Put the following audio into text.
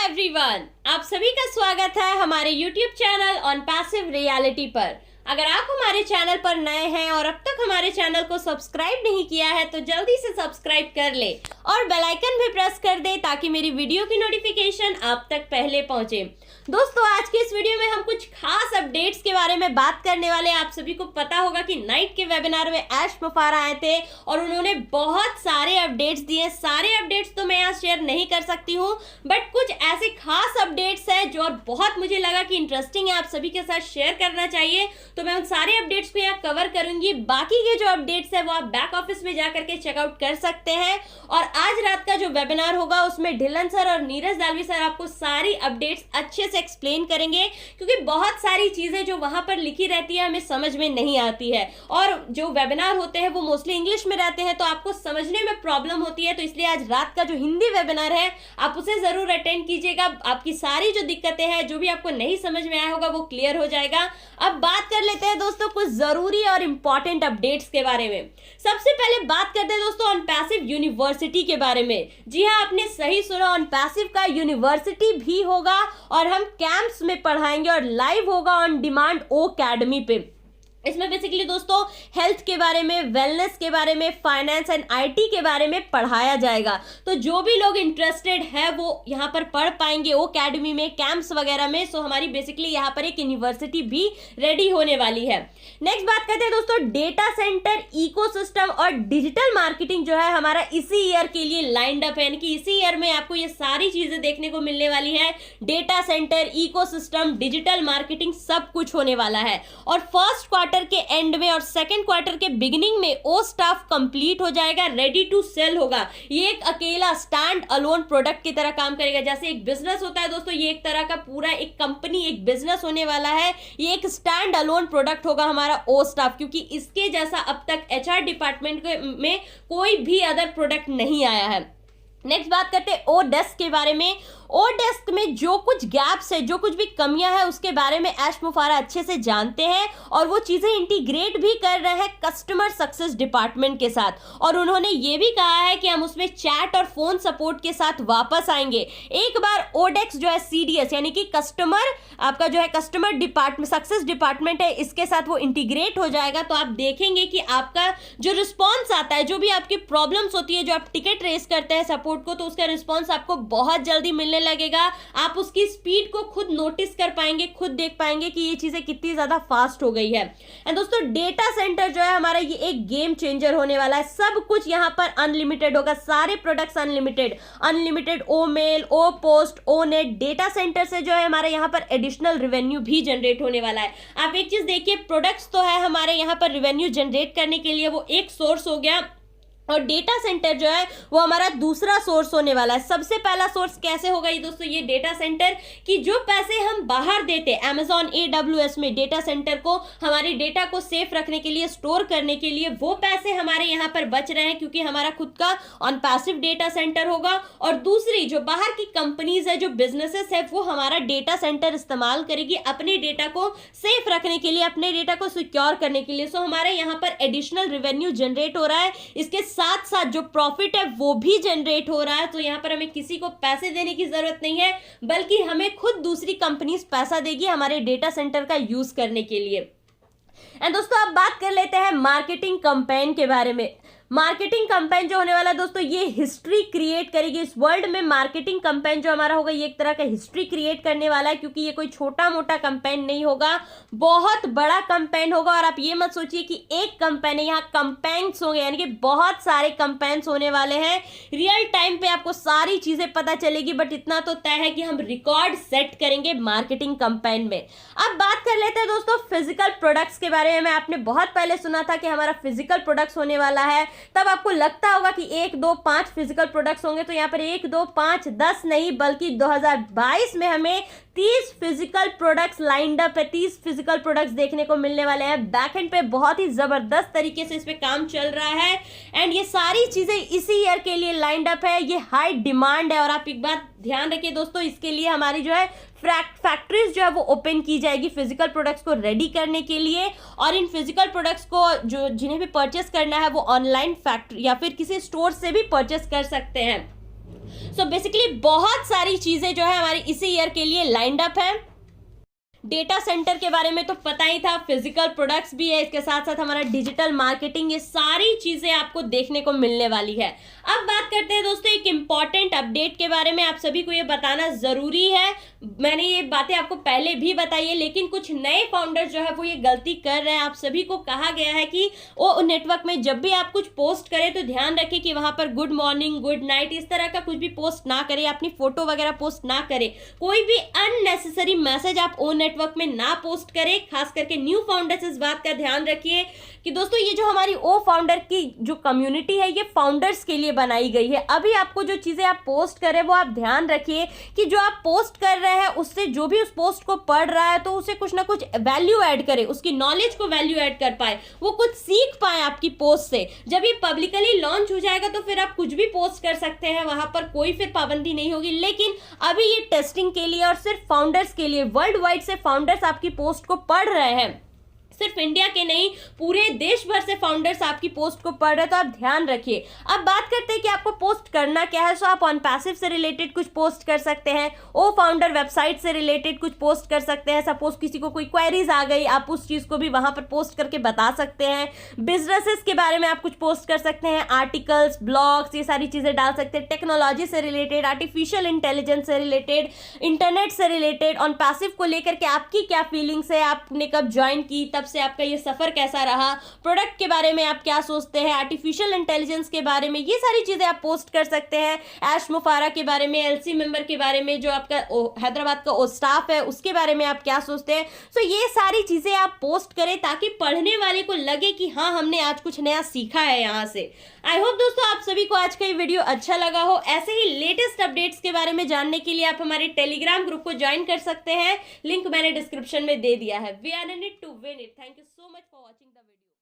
Everyone, आप सभी का स्वागत है हमारे YouTube channel on passive reality पर। अगर आप हमारे चैनल पर नए हैं और अब तक हमारे चैनल को सब्सक्राइब नहीं किया है तो जल्दी से सब्सक्राइब कर ले और बेल आइकन भी प्रेस कर दे ताकि मेरी वीडियो की नोटिफिकेशन आप तक पहले पहुंचे। दोस्तों, आज के इस वीडियो में हम कुछ खास अपडेट्स के बारे में बात करने वाले हैं। आप सभी को पता होगा कि नाइट के वेबिनार में ऐश मुफारा आए थे और उन्होंने बहुत सारे अपडेट्स दिए। सारे अपडेट्स तो मैं यहाँ शेयर नहीं कर सकती हूँ, बट कुछ ऐसे खास अपडेट्स हैं जो और बहुत मुझे लगा कि इंटरेस्टिंग है, आप सभी के साथ शेयर करना चाहिए, तो मैं उन सारे अपडेट्स को यहाँ कवर करूंगी। बाकी के जो अपडेट्स है वो आप बैक ऑफिस में जाकर के चेकआउट कर सकते हैं। और आज रात का जो वेबिनार होगा उसमें ढिलन सर और नीरज दालवी सर आपको सारी अपडेट्स अच्छे से एक्सप्लेन करेंगे, क्योंकि बहुत सारी चीजें जो वहां पर लिखी रहती है हमें समझ में नहीं आती है, और जो वेबिनार होते हैं वो मोस्टली इंग्लिश में रहते हैं तो आपको समझने में प्रॉब्लम होती है। तो इसलिए आज रात का जो हिंदी वेबिनार है आप उसे जरूर अटेंड कीजिएगा। आपकी सारी जो दिक्कतें हैं, जो भी आपको नहीं समझ में आया होगा, वो क्लियर हो जाएगा। अब बात कर लेते हैं दोस्तों कुछ जरूरी और इंपॉर्टेंट अपडेट्स के बारे में। सबसे पहले बात करते हैं दोस्तों ऑन पैसिव यूनिवर्सिटी के बारे में। जी हाँ, आपने सही सुना, ऑन पैसिव का यूनिवर्सिटी भी होगा और हम कैंप्स में पढ़ाएंगे और लाइव होगा ऑन डिमांड ओकेडमी पे। इसमें बेसिकली दोस्तों हेल्थ के बारे में, वेलनेस के बारे में, फाइनेंस एंड आईटी के बारे में पढ़ाया जाएगा। तो जो भी लोग इंटरेस्टेड है वो यहाँ पर पढ़ पाएंगे ओकेडमी में, कैंप्स वगैरह में। सो हमारी बेसिकली यहाँ पर एक यूनिवर्सिटी भी रेडी होने वाली है। नेक्स्ट बात करते हैं दोस्तों डेटा सेंटर, इकोसिस्टम और डिजिटल मार्केटिंग जो है हमारा इसी ईयर के लिए लाइंड अप है, यानी कि इसी ईयर में आपको ये सारी चीजें देखने को मिलने वाली है। Data centre, ecosystem, digital marketing सब कुछ होने वाला है। और फर्स्ट क्वार्टर के एंड में और सेकंड क्वार्टर के बिगिनिंग में ओ स्टाफ कंप्लीट हो जाएगा, रेडी टू सेल होगा। ये एक अकेला स्टैंड अलोन प्रोडक्ट की तरह काम करेगा। जैसे एक बिजनेस होता है दोस्तों, ये एक तरह का पूरा एक कंपनी, एक बिजनेस होने वाला है। ये एक स्टैंड अलोन प्रोडक्ट होगा हमारा ओ स्टाफ, क्योंकि इसके जैसा अब तक एचआर डिपार्टमेंट में कोई भी अदर प्रोडक्ट नहीं आया है। नेक्स्ट बात करते हैं ओ डेस्क के बारे में। ओ डेस्क में जो कुछ गैप्स है, जो कुछ भी कमियां है, उसके बारे में ऐश मुफारा अच्छे से जानते हैं और वो चीजें इंटीग्रेट भी कर रहे हैं कस्टमर सक्सेस डिपार्टमेंट के साथ। और उन्होंने ये भी कहा है कि हम उसमें चैट और फोन सपोर्ट के साथ वापस आएंगे। एक बार ओडेक्स जो है सीडीएस यानी कि कस्टमर, आपका जो है कस्टमर डिपार्टमेंट, सक्सेस डिपार्टमेंट है, इसके साथ वो इंटीग्रेट हो जाएगा। तो आप देखेंगे कि आपका जो रिस्पॉन्स आता है, जो भी आपकी प्रॉब्लम्स होती है, जो आप टिकट रेस करते हैं सपोर्ट को, तो उसका रिस्पॉन्स आपको बहुत जल्दी मिलने लगेगा। आप उसकी स्पीड को खुद नोटिस कर पाएंगे, खुद देख पाएंगे कि ये चीजें कितनी ज्यादा फास्ट हो गई है। एंड दोस्तों डेटा सेंटर जो है हमारा, ये एक गेम चेंजर होने वाला है। सब कुछ यहाँ पर अनलिमिटेड होगा, सारे प्रोडक्ट्स अनलिमिटेड ओ मेल, ओ पोस्ट, ओ नेट। डेटा सेंटर से जो है हमारे यहाँ पर एडिशनल रेवेन्यू भी जनरेट होने वाला है। आप एक चीज देखिए, प्रोडक्ट्स तो है हमारे यहाँ पर रेवेन्यू जनरेट करने के लिए, वो एक सोर्स हो गया, और डेटा सेंटर जो है वो हमारा दूसरा सोर्स होने वाला है। सबसे पहला सोर्स कैसे होगा ये दोस्तों, ये डेटा सेंटर की जो पैसे हम बाहर देते Amazon AWS में डेटा सेंटर को, हमारे डेटा को सेफ रखने के लिए, स्टोर करने के लिए, वो पैसे हमारे यहाँ पर बच रहे हैं क्योंकि हमारा खुद का ऑन पैसिव डेटा सेंटर होगा। और दूसरी जो बाहर की कंपनीज है, जो बिजनेसेस है, वो हमारा डेटा सेंटर इस्तेमाल करेगी अपने डेटा को सेफ रखने के लिए, अपने डेटा को सिक्योर करने के लिए। सो हमारे यहाँ पर एडिशनल रेवेन्यू जनरेट हो रहा है, इसके साथ साथ जो प्रॉफिट है वो भी जनरेट हो रहा है। तो यहाँ पर हमें किसी को पैसे देने की जरूरत नहीं है, बल्कि हमें खुद दूसरी कंपनीज पैसा देगी हमारे डेटा सेंटर का यूज करने के लिए। एंड दोस्तों अब बात कर लेते हैं मार्केटिंग कैंपेन के बारे में। मार्केटिंग कैंपेन जो होने वाला है दोस्तों, ये हिस्ट्री क्रिएट करेगी इस वर्ल्ड में। मार्केटिंग कैंपेन जो हमारा होगा, ये एक तरह का हिस्ट्री क्रिएट करने वाला है, क्योंकि ये कोई छोटा मोटा कैंपेन नहीं होगा, बहुत बड़ा कैंपेन होगा। और आप ये मत सोचिए कि एक कैंपेन है, यहाँ कैंपेन्स होंगे, यानी कि बहुत सारे कैंपेन्स होने वाले हैं। रियल टाइम पे आपको सारी चीजें पता चलेगी, बट इतना तो तय है कि हम रिकॉर्ड सेट करेंगे मार्केटिंग कैंपेन में। अब बात कर लेते हैं दोस्तों फिजिकल प्रोडक्ट्स के बारे में। आपने बहुत पहले सुना था कि हमारा फिजिकल प्रोडक्ट्स होने वाला है, तब आपको लगता होगा कि 1, 2, 5 फिजिकल प्रोडक्ट्स होंगे। तो यहाँ पर 1, 2, 5, 10 नहीं, बल्कि 2022 में हमें 30 फिजिकल प्रोडक्ट्स लाइंड अप है। 30 फिजिकल प्रोडक्ट्स देखने को मिलने वाले हैं। बैकएंड पे बहुत ही जबरदस्त तरीके से इस पे काम चल रहा है, एंड ये सारी चीजें इसी ईयर के लिए लाइंड अप है। ये हाई डिमांड है, और आप एक बात ध्यान रखिए दोस्तों, इसके लिए हमारी जो है फैक्ट्रीज जो है वो ओपन की जाएगी फिजिकल प्रोडक्ट्स को रेडी करने के लिए। और इन फिजिकल प्रोडक्ट्स को जो जिन्हें भी परचेस करना है वो ऑनलाइन फैक्ट्री या फिर किसी स्टोर से भी परचेस कर सकते हैं। सो बेसिकली बहुत सारी चीजें जो है हमारी इसी ईयर के लिए लाइंड अप है। डेटा सेंटर के बारे में तो पता ही था, फिजिकल प्रोडक्ट्स भी है, इसके साथ साथ हमारा डिजिटल मार्केटिंग, ये सारी चीजें आपको देखने को मिलने वाली है। अब बात करते हैं दोस्तों एक इंपॉर्टेंट अपडेट के बारे में। आप सभी को ये बताना जरूरी है, मैंने ये बातें आपको पहले भी बताई है, लेकिन कुछ नए फाउंडर जो है वो ये गलती कर रहे हैं। आप सभी को कहा गया है कि वो नेटवर्क में जब भी आप कुछ पोस्ट करें तो ध्यान रखें कि वहां पर गुड मॉर्निंग, गुड नाइट, इस तरह का कुछ भी पोस्ट ना करें, अपनी फोटो वगैरह पोस्ट ना करें, कोई भी अननेसेसरी मैसेज आप ओ नेटवर्क में ना पोस्ट करें। खास करके न्यू फाउंडर्स इस बात का ध्यान रखिए कि दोस्तों ये जो हमारी ओ फाउंडर की जो कम्युनिटी है ये फाउंडर्स के लिए बनाई गई है। अभी आपको जो चीजें आप पोस्ट करें वो आप ध्यान रखिए कि जो आप पोस्ट कर रहे हैं उससे जो भी उस पोस्ट को पढ़ रहा है तो उसे कुछ ना कुछ वैल्यू ऐड करे, उसकी नॉलेज को वैल्यू ऐड कर पाए, वो कुछ सीख पाए आपकी पोस्ट से। जब ये पब्लिकली लॉन्च हो जाएगा तो फिर आप कुछ भी पोस्ट कर सकते हैं, वहां पर कोई फिर पाबंदी नहीं होगी। लेकिन अभी ये टेस्टिंग के लिए और सिर्फ फाउंडर्स के लिए, वर्ल्ड वाइड से फाउंडर्स आपकी पोस्ट को पढ़ रहे हैं, सिर्फ इंडिया के नहीं पूरे देश भर से फाउंडर्स आपकी पोस्ट को पढ़ रहे हैं, तो आप ध्यान रखिए। अब बात करते हैं कि आपको पोस्ट करना क्या है। सो आप ऑन पैसिव से रिलेटेड कुछ पोस्ट कर सकते हैं, ओ फाउंडर वेबसाइट से रिलेटेड कुछ पोस्ट कर सकते हैं। सपोज किसी को कोई क्वेरीज आ गई, आप उस चीज को भी वहां पर पोस्ट करके बता सकते हैं। बिजनेसेस के बारे में आप कुछ पोस्ट कर सकते हैं, आर्टिकल्स, ब्लॉग्स, ये सारी चीजें डाल सकते हैं। टेक्नोलॉजी से रिलेटेड, आर्टिफिशियल इंटेलिजेंस से रिलेटेड, इंटरनेट से रिलेटेड, ऑन पैसिव को लेकर के आपकी क्या फीलिंग्स है, आपने कब ज्वाइन की, तब से आपका ये सफर कैसा रहा, प्रोडक्ट के बारे में आप क्या सोचते हैं, आर्टिफिशियल इंटेलिजेंस के बारे में, ये सारी चीजें आप पोस्ट कर सकते हैं। ऐश मुफारा के बारे में, एलसी मेंबर के बारे में, जो आपका हैदराबाद का स्टाफ है उसके बारे में आप क्या सोचते हैं। सो ये सारी चीजें आप पोस्ट करें ताकि पढ़ने वाले को लगे कि हाँ हमने आज कुछ नया सीखा है यहाँ से। आई होप दोस्तों आप सभी को आज का ये वीडियो अच्छा लगा हो। ऐसे ही लेटेस्ट अपडेट्स के बारे में जानने के लिए आप हमारे टेलीग्राम ग्रुप को ज्वाइन कर सकते हैं, लिंक मैंने डिस्क्रिप्शन में दे दिया है। We are in it to win it. Thank you so much for watching the video.